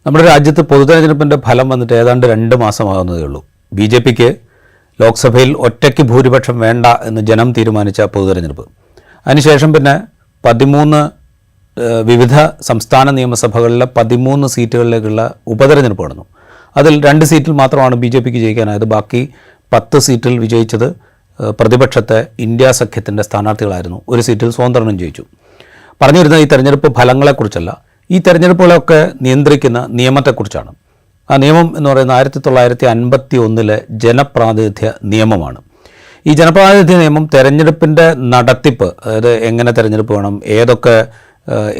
നമ്മുടെ രാജ്യത്ത് പൊതുതെരഞ്ഞെടുപ്പിൻ്റെ ഫലം വന്നിട്ട് ഏതാണ്ട് 2 മാസമാകുന്നതേ ഉള്ളൂ. BJPക്ക് ലോക്സഭയിൽ ഒറ്റയ്ക്ക് ഭൂരിപക്ഷം വേണ്ട എന്ന് ജനം തീരുമാനിച്ച പൊതുതെരഞ്ഞെടുപ്പ്. അതിനുശേഷം പിന്നെ 13 വിവിധ സംസ്ഥാന നിയമസഭകളിലെ 13 സീറ്റുകളിലേക്കുള്ള ഉപതെരഞ്ഞെടുപ്പ് നടന്നു. അതിൽ 2 സീറ്റിൽ മാത്രമാണ് BJPക്ക് ജയിക്കാനായത്. ബാക്കി 10 സീറ്റിൽ വിജയിച്ചത് പ്രതിപക്ഷത്തെ ഇന്ത്യ സഖ്യത്തിൻ്റെ സ്ഥാനാർത്ഥികളായിരുന്നു. 1 സീറ്റിൽ സ്വതന്ത്രനും ജയിച്ചു. പറഞ്ഞു വരുന്നത് ഈ തെരഞ്ഞെടുപ്പ് ഫലങ്ങളെക്കുറിച്ചല്ല, ഈ തെരഞ്ഞെടുപ്പുകളൊക്കെ നിയന്ത്രിക്കുന്ന നിയമത്തെക്കുറിച്ചാണ്. ആ നിയമം എന്ന് പറയുന്നത് 1951 ജനപ്രാതിനിധ്യ നിയമമാണ്. ഈ ജനപ്രാതിനിധ്യ നിയമം തെരഞ്ഞെടുപ്പിൻ്റെ നടത്തിപ്പ്, അതായത് എങ്ങനെ തെരഞ്ഞെടുപ്പ് വേണം,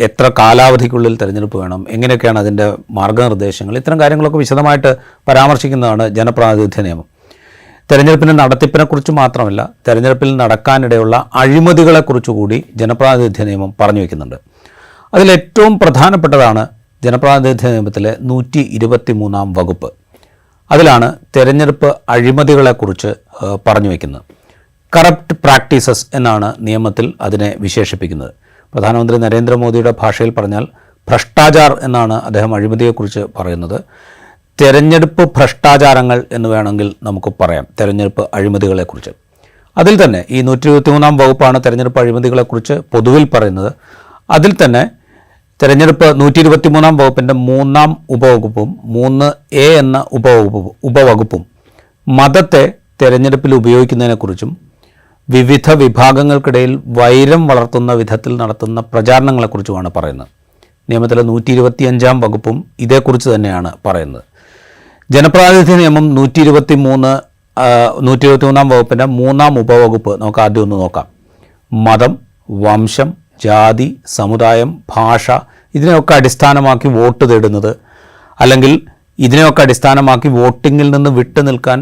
എത്ര കാലാവധിക്കുള്ളിൽ തെരഞ്ഞെടുപ്പ് വേണം, എങ്ങനെയൊക്കെയാണ് അതിൻ്റെ മാർഗ്ഗനിർദ്ദേശങ്ങൾ, ഇത്തരം കാര്യങ്ങളൊക്കെ വിശദമായിട്ട് പരാമർശിക്കുന്നതാണ് ജനപ്രാതിനിധ്യ നിയമം. തെരഞ്ഞെടുപ്പിൻ്റെ നടത്തിപ്പിനെക്കുറിച്ച് മാത്രമല്ല, തെരഞ്ഞെടുപ്പിൽ നടക്കാനിടയുള്ള അഴിമതികളെക്കുറിച്ച് കൂടി ജനപ്രാതിനിധ്യ നിയമം പറഞ്ഞു വയ്ക്കുന്നുണ്ട്. അതിലേറ്റവും പ്രധാനപ്പെട്ടതാണ് ജനപ്രാതിനിധ്യ നിയമത്തിലെ 123-ാം വകുപ്പ്. അതിലാണ് തെരഞ്ഞെടുപ്പ് അഴിമതികളെക്കുറിച്ച് പറഞ്ഞു വയ്ക്കുന്നത്. കറപ്റ്റ് പ്രാക്ടീസസ് എന്നാണ് നിയമത്തിൽ അതിനെ വിശേഷിപ്പിക്കുന്നത്. പ്രധാനമന്ത്രി നരേന്ദ്രമോദിയുടെ ഭാഷയിൽ പറഞ്ഞാൽ ഭ്രഷ്ടാചാർ എന്നാണ് അദ്ദേഹം അഴിമതിയെക്കുറിച്ച് പറയുന്നത്. തെരഞ്ഞെടുപ്പ് ഭ്രഷ്ടാചാരങ്ങൾ എന്ന് വേണമെങ്കിൽ നമുക്ക് പറയാം തെരഞ്ഞെടുപ്പ് അഴിമതികളെക്കുറിച്ച്. അതിൽ തന്നെ ഈ 123-ാം വകുപ്പാണ് തെരഞ്ഞെടുപ്പ് അഴിമതികളെക്കുറിച്ച് പൊതുവിൽ പറയുന്നത്. അതിൽ തന്നെ തെരഞ്ഞെടുപ്പ് 123-ാം വകുപ്പിൻ്റെ 3-ാം ഉപവകുപ്പും 3A എന്ന ഉപവകുപ്പും മതത്തെ തെരഞ്ഞെടുപ്പിൽ ഉപയോഗിക്കുന്നതിനെക്കുറിച്ചും വിവിധ വിഭാഗങ്ങൾക്കിടയിൽ വൈരം വളർത്തുന്ന വിധത്തിൽ നടത്തുന്ന പ്രചാരണങ്ങളെക്കുറിച്ചുമാണ് പറയുന്നത്. നിയമത്തിലെ 125-ാം വകുപ്പും ഇതേക്കുറിച്ച് തന്നെയാണ് പറയുന്നത്. ജനപ്രാതിനിധ്യ നിയമം 123-ാം വകുപ്പിൻ്റെ 3-ാം ഉപവകുപ്പ് നമുക്ക് ആദ്യം ഒന്ന് നോക്കാം. മതം, വംശം, ജാതി, സമുദായം, ഭാഷ ഇതിനെയൊക്കെ അടിസ്ഥാനമാക്കി വോട്ട് തേടുന്നത്, അല്ലെങ്കിൽ ഇതിനെയൊക്കെ അടിസ്ഥാനമാക്കി വോട്ടിങ്ങിൽ നിന്ന് വിട്ടു നിൽക്കാൻ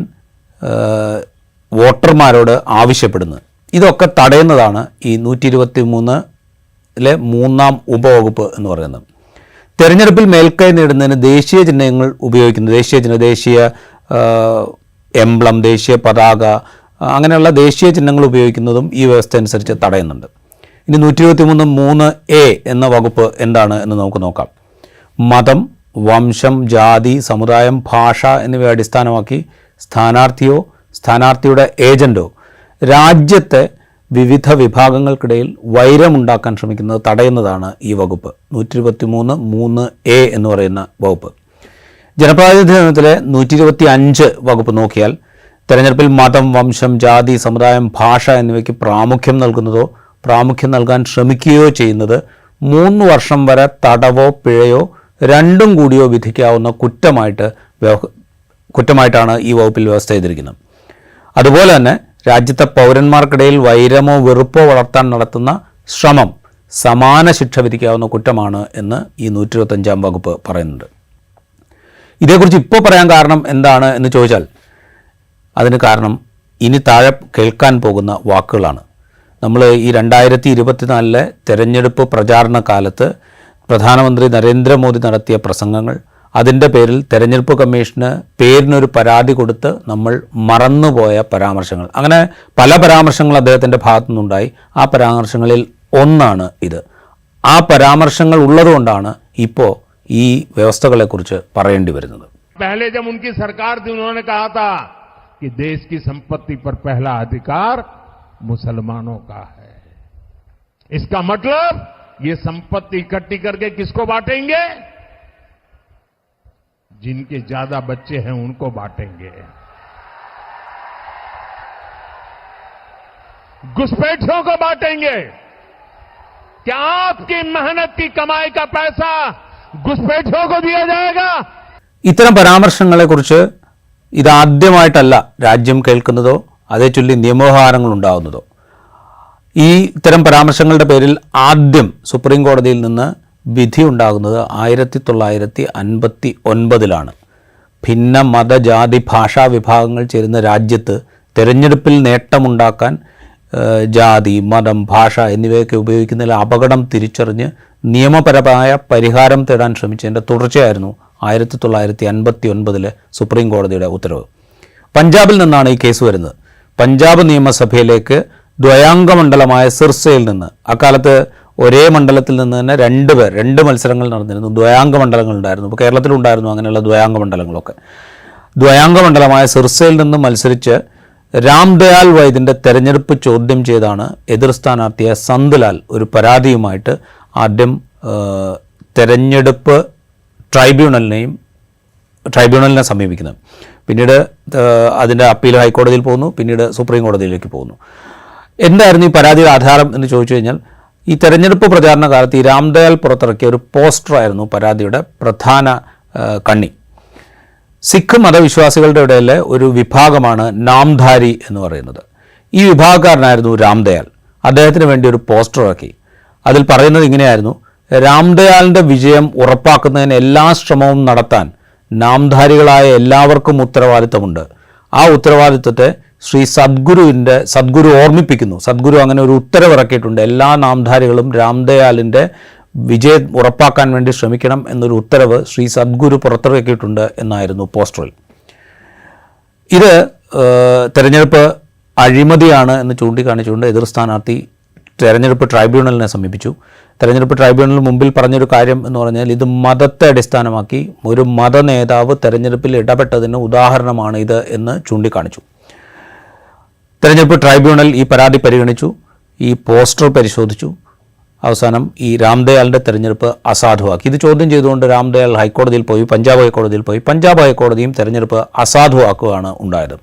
വോട്ടർമാരോട് ആവശ്യപ്പെടുന്നത്, ഇതൊക്കെ തടയുന്നതാണ് ഈ 123-ലെ 3-ാം ഉപവകുപ്പ് എന്ന് പറയുന്നത്. തെരഞ്ഞെടുപ്പിൽ മേൽക്കൈ നേടുന്നതിന് ദേശീയ ചിഹ്നങ്ങൾ ഉപയോഗിക്കുന്നത്, ദേശീയ എംബ്ലം, ദേശീയ പതാക, അങ്ങനെയുള്ള ദേശീയ ചിഹ്നങ്ങൾ ഉപയോഗിക്കുന്നതും ഈ വ്യവസ്ഥ അനുസരിച്ച് തടയുന്നുണ്ട്. ഇനി 123(3)A എന്ന വകുപ്പ് എന്താണ് എന്ന് നമുക്ക് നോക്കാം. മതം, വംശം, ജാതി, സമുദായം, ഭാഷ എന്നിവയെ അടിസ്ഥാനമാക്കി സ്ഥാനാർത്ഥിയോ സ്ഥാനാർത്ഥിയുടെ ഏജൻറ്റോ രാജ്യത്തെ വിവിധ വിഭാഗങ്ങൾക്കിടയിൽ വൈരമുണ്ടാക്കാൻ ശ്രമിക്കുന്നത് തടയുന്നതാണ് ഈ വകുപ്പ്, 123(3)A എന്ന് പറയുന്ന വകുപ്പ്. ജനപ്രാതിനിധ്യ നിയമത്തിലെ 125 വകുപ്പ് നോക്കിയാൽ തെരഞ്ഞെടുപ്പിൽ മതം, വംശം, ജാതി, സമുദായം, ഭാഷ എന്നിവയ്ക്ക് പ്രാമുഖ്യം നൽകുന്നതോ പ്രാമുഖ്യം നൽകാൻ ശ്രമിക്കുകയോ ചെയ്യുന്നത് 3 വർഷം വരെ തടവോ പിഴയോ രണ്ടും കൂടിയോ വിധിക്കാവുന്ന കുറ്റമായിട്ടാണ് ഈ വകുപ്പിൽ വ്യവസ്ഥ ചെയ്തിരിക്കുന്നത്. അതുപോലെ തന്നെ രാജ്യത്തെ പൗരന്മാർക്കിടയിൽ വൈരമോ വെറുപ്പോ വളർത്താൻ നടത്തുന്ന ശ്രമം സമാന ശിക്ഷ വിധിക്കാവുന്ന കുറ്റമാണ് എന്ന് ഈ 125-ാം വകുപ്പ് പറയുന്നുണ്ട്. ഇതേക്കുറിച്ച് ഇപ്പോൾ പറയാൻ കാരണം എന്താണ് എന്ന് ചോദിച്ചാൽ അതിന് കാരണം ഇനി താഴെ കേൾക്കാൻ പോകുന്ന വാക്കുകളാണ്. നമ്മൾ ഈ 2024 തെരഞ്ഞെടുപ്പ് പ്രചാരണ കാലത്ത് പ്രധാനമന്ത്രി നരേന്ദ്രമോദി നടത്തിയ പ്രസംഗങ്ങൾ, അതിൻ്റെ പേരിൽ തെരഞ്ഞെടുപ്പ് കമ്മീഷന് പേരിനൊരു പരാതി കൊടുത്ത് നമ്മൾ മറന്നുപോയ പരാമർശങ്ങൾ, അങ്ങനെ പല പരാമർശങ്ങൾ അദ്ദേഹത്തിൻ്റെ ഭാഗത്തു നിന്നുണ്ടായി. ആ പരാമർശങ്ങളിൽ ഒന്നാണ് ഇത്. ആ പരാമർശങ്ങൾ ഉള്ളതുകൊണ്ടാണ് ഇപ്പോൾ ഈ വ്യവസ്ഥകളെക്കുറിച്ച് പറയേണ്ടി വരുന്നത്. पहले जब उनकी सरकार थी उन्होंने कहा था कि देश की संपत्ति पर पहला अधिकार मुसलमानों का है. इसका मतलब ये संपत्ति इकट्ठी करके किसको बांटेंगे? जिनके ज्यादा बच्चे हैं उनको बांटेंगे. घुसपैठियों को बांटेंगे. क्या आपकी मेहनत की कमाई का पैसा घुसपैठियों को दिया जाएगा? ഇത്തരം പരാമർശങ്ങളെക്കുറിച്ച് ഇതാദ്യമായിട്ടല്ല രാജ്യം കേൾക്കുന്നതോ അതേ ചൊല്ലി നിയമവ്യവഹാരങ്ങൾ ഉണ്ടാകുന്നതോ. ഈ ഇത്തരം പരാമർശങ്ങളുടെ പേരിൽ ആദ്യം സുപ്രീം കോടതിയിൽ നിന്ന് വിധി ഉണ്ടാകുന്നത് 1959 ഭിന്ന മത, ജാതി, ഭാഷാ വിഭാഗങ്ങൾ ചേരുന്ന രാജ്യത്ത് തെരഞ്ഞെടുപ്പിൽ നേട്ടമുണ്ടാക്കാൻ ജാതി, മതം, ഭാഷ എന്നിവയൊക്കെ ഉപയോഗിക്കുന്നതിൽ അപകടം തിരിച്ചറിഞ്ഞ് നിയമപരമായ പരിഹാരം തേടാൻ ശ്രമിച്ചതിൻ്റെ തുടർച്ചയായിരുന്നു 1959 സുപ്രീം കോടതിയുടെ ഉത്തരവ്. പഞ്ചാബിൽ നിന്നാണ് ഈ കേസ് വരുന്നത്. പഞ്ചാബ് നിയമസഭയിലേക്ക് ദ്വയാംഗ മണ്ഡലമായ സിർസയിൽ നിന്ന്, അക്കാലത്ത് ഒരേ മണ്ഡലത്തിൽ നിന്ന് തന്നെ രണ്ട് മത്സരങ്ങൾ നടന്നിരുന്നു. ദ്വയാംഗ മണ്ഡലങ്ങൾ ഉണ്ടായിരുന്നു. ഇപ്പോൾ കേരളത്തിലുണ്ടായിരുന്നു അങ്ങനെയുള്ള ദ്വയാംഗ മണ്ഡലങ്ങളൊക്കെ. ദ്വയാംഗ മണ്ഡലമായ സിർസയിൽ നിന്ന് മത്സരിച്ച് രാംദയാൽ വൈദിൻ്റെ തെരഞ്ഞെടുപ്പ് ചോദ്യം ചെയ്താണ് എതിർ സ്ഥാനാർത്ഥിയായ സന്ത്ലാൽ ഒരു പരാതിയുമായിട്ട് ആദ്യം തെരഞ്ഞെടുപ്പ് ട്രൈബ്യൂണലിനെ സമീപിക്കുന്നത്. പിന്നീട് അതിൻ്റെ അപ്പീൽ ഹൈക്കോടതിയിൽ പോകുന്നു, പിന്നീട് സുപ്രീം കോടതിയിലേക്ക് പോകുന്നു. എന്തായിരുന്നു ഈ പരാതിയുടെ ആധാരം എന്ന് ചോദിച്ചു കഴിഞ്ഞാൽ, ഈ തെരഞ്ഞെടുപ്പ് പ്രചാരണ കാലത്ത് ഈ രാംദയാൽ പുറത്തിറക്കിയ ഒരു പോസ്റ്ററായിരുന്നു പരാതിയുടെ പ്രധാന കണ്ണി. സിഖ് മതവിശ്വാസികളുടെ ഇടയിലെ ഒരു വിഭാഗമാണ് നാംധാരി എന്ന് പറയുന്നത്. ഈ വിഭാഗക്കാരനായിരുന്നു രാംദയാൽ. അദ്ദേഹത്തിന് വേണ്ടി ഒരു പോസ്റ്റർ ഇറക്കി. അതിൽ പറയുന്നത് ഇങ്ങനെയായിരുന്നു: രാംദയാലിൻ്റെ വിജയം ഉറപ്പാക്കുന്നതിന് എല്ലാ ശ്രമവും നടത്താൻ നാംധാരികളായ എല്ലാവർക്കും ഉത്തരവാദിത്തമുണ്ട്. ആ ഉത്തരവാദിത്തത്തെ സദ്ഗുരു ഓർമ്മിപ്പിക്കുന്നു. സദ്ഗുരു അങ്ങനെ ഒരു ഉത്തരവിറക്കിയിട്ടുണ്ട്. എല്ലാ നാംധാരികളും രാംദയാലിൻ്റെ വിജയം ഉറപ്പാക്കാൻ വേണ്ടി ശ്രമിക്കണം എന്നൊരു ഉത്തരവ് ശ്രീ സദ്ഗുരു പുറത്തിറക്കിയിട്ടുണ്ട് എന്നായിരുന്നു പോസ്റ്ററിൽ. ഇത് തെരഞ്ഞെടുപ്പ് അഴിമതിയാണ് എന്ന് ചൂണ്ടിക്കാണിച്ചുകൊണ്ട് എതിർ സ്ഥാനാർത്ഥി തെരഞ്ഞെടുപ്പ് ട്രൈബ്യൂണലിനെ സമീപിച്ചു. തെരഞ്ഞെടുപ്പ് ട്രൈബ്യൂണലിന് മുമ്പിൽ പറഞ്ഞൊരു കാര്യം എന്ന് പറഞ്ഞാൽ, ഇത് മതത്തെ അടിസ്ഥാനമാക്കി ഒരു മതനേതാവ് തെരഞ്ഞെടുപ്പിൽ ഇടപെട്ടതിന് ഉദാഹരണമാണ് ഇത് എന്ന് ചൂണ്ടിക്കാണിച്ചു. തെരഞ്ഞെടുപ്പ് ട്രൈബ്യൂണൽ ഈ പരാതി പരിഗണിച്ചു, ഈ പോസ്റ്റർ പരിശോധിച്ചു. അവസാനം ഈ രാംദയാലിൻ്റെ തെരഞ്ഞെടുപ്പ് അസാധുവാക്കി. ഇത് ചോദ്യം ചെയ്തുകൊണ്ട് രാംദയാൽ ഹൈക്കോടതിയിൽ പോയി, പഞ്ചാബ് ഹൈക്കോടതിയും തെരഞ്ഞെടുപ്പ് അസാധുവാക്കുകയാണ് ഉണ്ടായത്.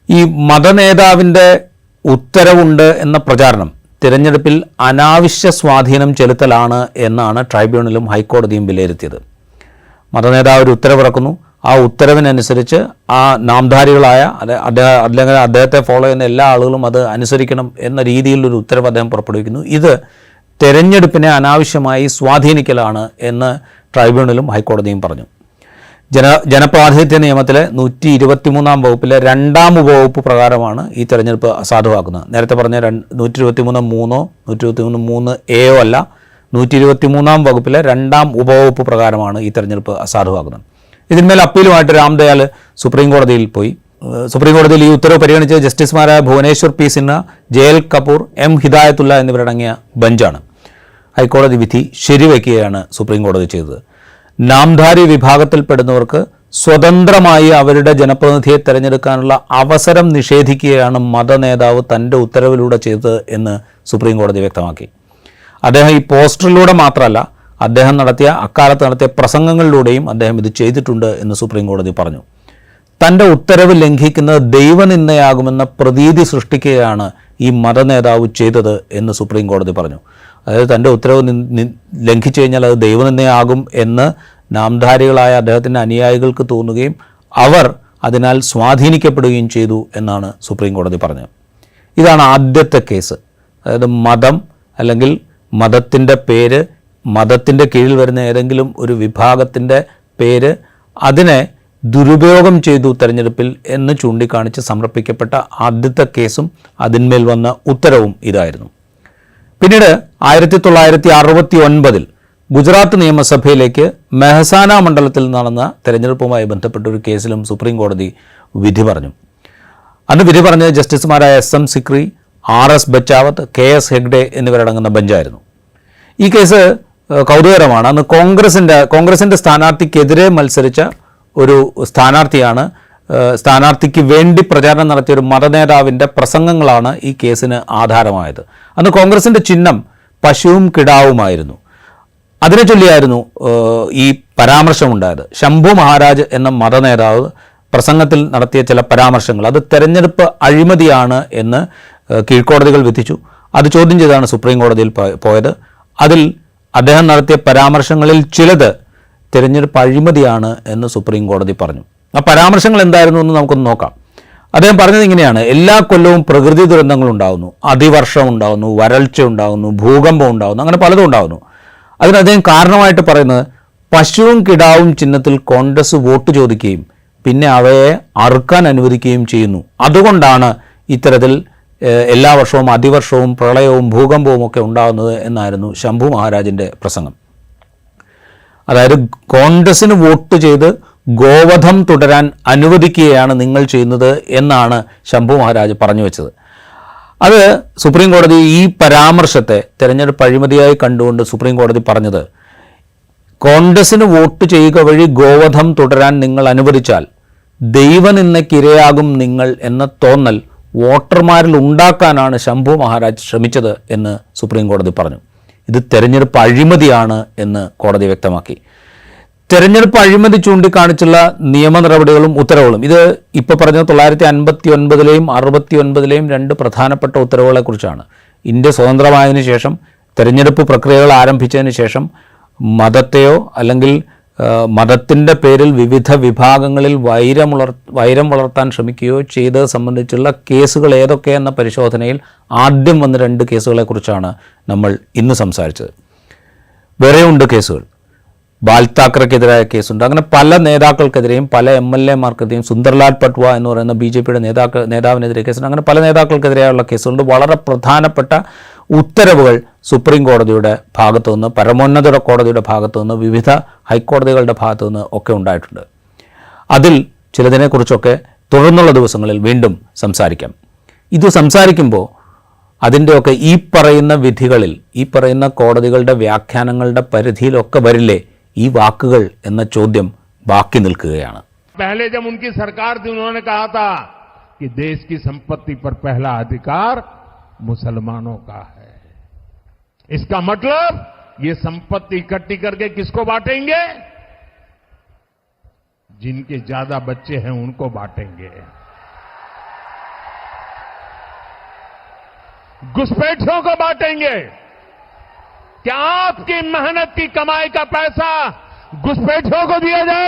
ഈ മതനേതാവിൻ്റെ ഉത്തരവുണ്ട് എന്ന പ്രചാരണം തിരഞ്ഞെടുപ്പിൽ അനാവശ്യ സ്വാധീനം ചെലുത്തലാണ് എന്നാണ് ട്രൈബ്യൂണലും ഹൈക്കോടതിയും വിലയിരുത്തിയത്. മതനേതാവ് ഒരു ഉത്തരവിറക്കുന്നു, ആ ഉത്തരവിനനുസരിച്ച് ആ നാംധാരികളായ അല്ലെങ്കിൽ അദ്ദേഹത്തെ ഫോളോ ചെയ്യുന്ന എല്ലാ ആളുകളും അത് അനുസരിക്കണം എന്ന രീതിയിലൊരു ഉത്തരവ് അദ്ദേഹം പുറപ്പെടുവിക്കുന്നു. ഇത് തെരഞ്ഞെടുപ്പിനെ അനാവശ്യമായി സ്വാധീനിക്കലാണ് എന്ന് ട്രൈബ്യൂണലും ഹൈക്കോടതിയും പറഞ്ഞു. ജനപ്രാതിനിധ്യ നിയമത്തിലെ 123 വകുപ്പിലെ 2ാം ഉപവകുപ്പ് പ്രകാരമാണ് ഈ തെരഞ്ഞെടുപ്പ് അസാധുവാക്കുന്നത്. നേരത്തെ പറഞ്ഞ 123(3) 123(3)(a) അല്ല, 123 വകുപ്പിലെ 2ാം ഉപവകുപ്പ് പ്രകാരമാണ് ഈ തെരഞ്ഞെടുപ്പ് അസാധുവാക്കുന്നത്. ഇതിന്മേൽ അപ്പീലുമായിട്ട് രാംദയാൽ സുപ്രീം കോടതിയിൽ പോയി. സുപ്രീം കോടതിയിൽ ഈ ഉത്തരവ് പരിഗണിച്ച് ജസ്റ്റിസുമാരായ ഭുവനേശ്വർ പി സിൻഹ, ജയൽ കപൂർ, എം ഹിദായത്തുള്ള എന്നിവരടങ്ങിയ ബെഞ്ചാണ് ഹൈക്കോടതി വിധി ശരിവയ്ക്കുകയാണ് സുപ്രീം കോടതി ചെയ്തത്. നാംധാരി വിഭാഗത്തിൽപ്പെടുന്നവർക്ക് സ്വതന്ത്രമായി അവരുടെ ജനപ്രതിനിധിയെ തിരഞ്ഞെടുക്കാനുള്ള അവസരം നിഷേധിക്കുകയാണ് മതനേതാവ് തൻ്റെ ഉത്തരവിലൂടെ ചെയ്തത് എന്ന് സുപ്രീം കോടതി വ്യക്തമാക്കി. അദ്ദേഹം ഈ പോസ്റ്ററിലൂടെ മാത്രമല്ല, അദ്ദേഹം അക്കാലത്ത് നടത്തിയ പ്രസംഗങ്ങളിലൂടെയും അദ്ദേഹം ഇത് ചെയ്തിട്ടുണ്ട് എന്ന് സുപ്രീം കോടതി പറഞ്ഞു. തൻ്റെ ഉത്തരവ് ലംഘിക്കുന്നത് ദൈവനിന്ദയാകുമെന്ന പ്രതീതി സൃഷ്ടിക്കുകയാണ് ഈ മതനേതാവ് ചെയ്തത് എന്ന് സുപ്രീം കോടതി പറഞ്ഞു. അതായത് തൻ്റെ ഉത്തരവ് ലംഘിച്ചു കഴിഞ്ഞാൽ അത് ദൈവനിന്ദയാകും എന്ന് നാംധാരികളായ അദ്ദേഹത്തിൻ്റെ അനുയായികൾക്ക് തോന്നുകയും അവർ അതിനാൽ സ്വാധീനിക്കപ്പെടുകയും ചെയ്തു എന്നാണ് സുപ്രീം കോടതി പറഞ്ഞത്. ഇതാണ് ആദ്യത്തെ കേസ്. അതായത് മതം അല്ലെങ്കിൽ മതത്തിൻ്റെ പേര്, മതത്തിൻ്റെ കീഴിൽ വരുന്ന ഏതെങ്കിലും ഒരു വിഭാഗത്തിൻ്റെ പേര്, അതിനെ ദുരുപയോഗം ചെയ്തു തെരഞ്ഞെടുപ്പിൽ എന്ന് ചൂണ്ടിക്കാണിച്ച് സമർപ്പിക്കപ്പെട്ട ആദ്യത്തെ കേസും അതിന്മേൽ വന്ന ഉത്തരവും ഇതായിരുന്നു. പിന്നീട് 1969 ഗുജറാത്ത് നിയമസഭയിലേക്ക് മെഹസാന മണ്ഡലത്തിൽ നടന്ന തെരഞ്ഞെടുപ്പുമായി ബന്ധപ്പെട്ട ഒരു കേസിലും സുപ്രീം കോടതി വിധി പറഞ്ഞു. അന്ന് വിധി പറഞ്ഞത് ജസ്റ്റിസുമാരായ SM Sikri, RS ബച്ചാവത്ത്, KS Hegde എന്നിവരടങ്ങുന്ന ബെഞ്ചായിരുന്നു. ഈ കേസ് കൗതുകകരമാണ്. അന്ന് കോൺഗ്രസിൻ്റെ സ്ഥാനാർത്ഥിക്കെതിരെ മത്സരിച്ച ഒരു സ്ഥാനാർത്ഥിക്ക് വേണ്ടി പ്രചാരണം നടത്തിയ ഒരു മതനേതാവിൻ്റെ പ്രസംഗങ്ങളാണ് ഈ കേസിന് ആധാരമായത്. അന്ന് കോൺഗ്രസിൻ്റെ ചിഹ്നം പശുവും കിടാവുമായിരുന്നു. അതിനെ ചൊല്ലിയായിരുന്നു ഈ പരാമർശമുണ്ടായത്. ശംഭു മഹാരാജ് എന്ന മതനേതാവ് പ്രസംഗത്തിൽ നടത്തിയ ചില പരാമർശങ്ങൾ അത് തെരഞ്ഞെടുപ്പ് അഴിമതിയാണ് എന്ന് കീഴ്ക്കോടതികൾ വിധിച്ചു. അത് ചോദ്യം ചെയ്താണ് സുപ്രീം കോടതിയിൽ പോയത്. അതിൽ അദ്ദേഹം നടത്തിയ പരാമർശങ്ങളിൽ ചിലത് തെരഞ്ഞെടുപ്പ് അഴിമതിയാണ് എന്ന് സുപ്രീം കോടതി പറഞ്ഞു. ആ പരാമർശങ്ങൾ എന്തായിരുന്നു എന്ന് നമുക്കൊന്ന് നോക്കാം. അദ്ദേഹം പറഞ്ഞത് ഇങ്ങനെയാണ്: എല്ലാ കൊല്ലവും പ്രകൃതി ദുരന്തങ്ങൾ ഉണ്ടാകുന്നു, അതിവർഷം ഉണ്ടാകുന്നു, വരൾച്ച ഉണ്ടാകുന്നു, ഭൂകമ്പം ഉണ്ടാകുന്നു, അങ്ങനെ പലതും ഉണ്ടാകുന്നു. അതിന് അദ്ദേഹം കാരണമായിട്ട് പറയുന്നത് പശുവും കിടാവും ചിഹ്നത്തിൽ കോൺഗ്രസ് വോട്ട് ചോദിക്കുകയും പിന്നെ അവയെ അറുക്കാൻ അനുവദിക്കുകയും ചെയ്യുന്നു. അതുകൊണ്ടാണ് ഇത്തരത്തിൽ എല്ലാ വർഷവും അതിവർഷവും പ്രളയവും ഭൂകമ്പവും ഒക്കെ ഉണ്ടാകുന്നത് എന്നായിരുന്നു ശംഭു മഹാരാജിൻ്റെ പ്രസംഗം. അതായത് കോൺഗ്രസിന് വോട്ട് ചെയ്ത് ഗോവധം തുടരാൻ അനുവദിക്കുകയാണ് നിങ്ങൾ ചെയ്യുന്നത് എന്നാണ് ശംഭു മഹാരാജ് പറഞ്ഞു വെച്ചത്. അത് സുപ്രീം കോടതി ഈ പരാമർശത്തെ തെരഞ്ഞെടുപ്പ് അഴിമതിയായി കണ്ടുകൊണ്ട് സുപ്രീം കോടതി പറഞ്ഞത്, കോൺഗ്രസിന് വോട്ട് ചെയ്യുക വഴി ഗോവധം തുടരാൻ നിങ്ങൾ അനുവദിച്ചാൽ ദൈവനിന്ദയ്ക്കിരയാകും നിങ്ങൾ എന്ന തോന്നൽ വോട്ടർമാരിൽ ഉണ്ടാക്കാനാണ് ശംഭു മഹാരാജ് ശ്രമിച്ചത് എന്ന് സുപ്രീം കോടതി പറഞ്ഞു. ഇത് തെരഞ്ഞെടുപ്പ് അഴിമതിയാണ് എന്ന് കോടതി വ്യക്തമാക്കി. തെരഞ്ഞെടുപ്പ് അഴിമതി ചൂണ്ടിക്കാണിച്ചുള്ള നിയമ നടപടികളും ഉത്തരവുകളും, ഇത് ഇപ്പോൾ പറഞ്ഞ 1959-ലെയും 69-ലെയും രണ്ട് പ്രധാനപ്പെട്ട ഉത്തരവുകളെക്കുറിച്ചാണ്. ഇന്ത്യ സ്വതന്ത്രമായതിനു ശേഷം തെരഞ്ഞെടുപ്പ് പ്രക്രിയകൾ ആരംഭിച്ചതിന് ശേഷം മതത്തെയോ അല്ലെങ്കിൽ മതത്തിൻ്റെ പേരിൽ വിവിധ വിഭാഗങ്ങളിൽ വൈരം വളർത്താൻ ശ്രമിക്കുകയോ ചെയ്തത് സംബന്ധിച്ചുള്ള കേസുകൾ ഏതൊക്കെയെന്ന പരിശോധനയിൽ ആദ്യം വന്ന രണ്ട് കേസുകളെക്കുറിച്ചാണ് നമ്മൾ ഇന്ന് സംസാരിച്ചത്. വേറെയുണ്ട് കേസുകൾ. ബാൽ താക്കറെക്കെതിരായ കേസുണ്ട്. അങ്ങനെ പല നേതാക്കൾക്കെതിരെയും പല MLA-മാർക്കെതിരെയും, സുന്ദർലാൽ പട്വ എന്ന് പറയുന്ന BJP-യുടെ നേതാവിനെതിരെ കേസുണ്ട്. അങ്ങനെ പല നേതാക്കൾക്കെതിരെയുള്ള കേസുകളുണ്ട്. വളരെ പ്രധാനപ്പെട്ട ഉത്തരവുകൾ സുപ്രീം കോടതിയുടെ ഭാഗത്തു നിന്ന്, പരമോന്നത കോടതിയുടെ ഭാഗത്തു നിന്ന്, വിവിധ ഹൈക്കോടതികളുടെ ഭാഗത്തു നിന്ന് ഒക്കെ ഉണ്ടായിട്ടുണ്ട്. അതിൽ ചിലതിനെക്കുറിച്ചൊക്കെ തുടർന്നുള്ള ദിവസങ്ങളിൽ വീണ്ടും സംസാരിക്കാം. ഇത് സംസാരിക്കുമ്പോൾ അതിൻ്റെയൊക്കെ ഈ പറയുന്ന വിധികളിൽ, ഈ പറയുന്ന കോടതികളുടെ വ്യാഖ്യാനങ്ങളുടെ പരിധിയിലൊക്കെ വരില്ലേ ഈ വാക്കുകൾ എന്ന ചോദ്യം ബാക്കി നിൽക്കുകയാണ്. पहले जब उनकी सरकार थी उन्होंने कहा था कि देश की संपत्ति पर पहला अधिकार मुसलमानों का है. इसका मतलब ये संपत्ति इकट्ठी करके किसको बांटेंगे? जिनके ज्यादा बच्चे हैं उनको बांटेंगे. घुसपैठियों को बांटेंगे. क्या आपकी मेहनत की कमाई का पैसा घुसपैठियों को दिया जाए?